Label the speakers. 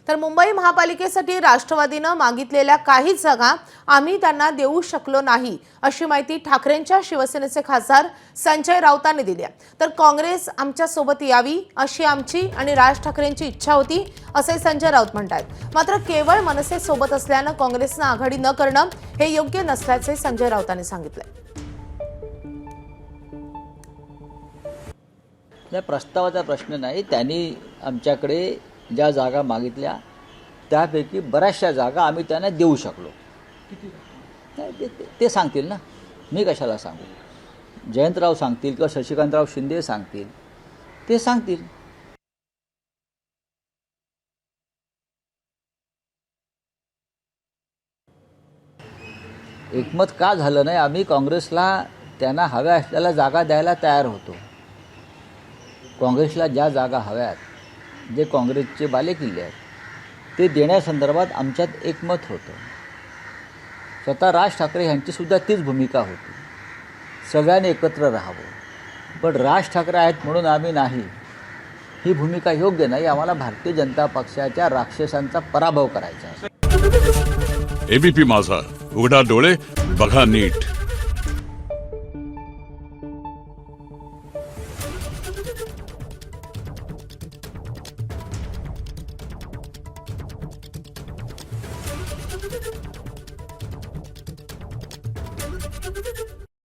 Speaker 1: तर मुंबई महापालिकेसाठी राष्ट्रवादीनं मागितलेल्या काही जागा आम्ही त्यांना देऊ शकलो नाही अशी माहिती ठाकरेंच्या शिवसेनेचे खासदार संजय राऊतांनी दिली आहे। तर काँग्रेस आमच्या सोबत यावी अशी आमची आणि राज ठाकरेंची इच्छा होती असे संजय राऊत म्हणतात। मात्र केवळ मनसे सोबत असल्याने काँग्रेसनं आघाडी न करणं हे योग्य नसल्याचे संजय राऊतांनी सांगितले।
Speaker 2: त्या प्रस्तावाचा प्रश्न नाही, त्यांनी आमच्याकडे ज्या जागा मागितल्या त्यापैकी बऱ्याचशा जागा आम्ही त्यांना देऊ शकलो। ते सांगतील ना, मी कशाला सांगू। जयंतराव सांगतील किंवा शशिकांतराव शिंदे सांगतील, ते सांगतील। एकमत का झालं नाही? आम्ही काँग्रेसला त्यांना हव्या असलेल्या जागा द्यायला तयार होतो। काँग्रेसला ज्या जागा हव्यात, जे काँग्रेसचे बालेकिल्ले आहेत, ते देण्यासंदर्भात आमच्यात एकमत होतं। स्वतः राज ठाकरे यांचीसुद्धा तीच भूमिका होती, सगळ्यांनी एकत्र राहावं। पण राज ठाकरे आहेत म्हणून आम्ही नाही, ही भूमिका योग्य नाही। आम्हाला भारतीय जनता पक्षाच्या राक्षसांचा पराभव करायचा आहे।
Speaker 3: एबीपी माझा, उघडा डोळे बघा नीट।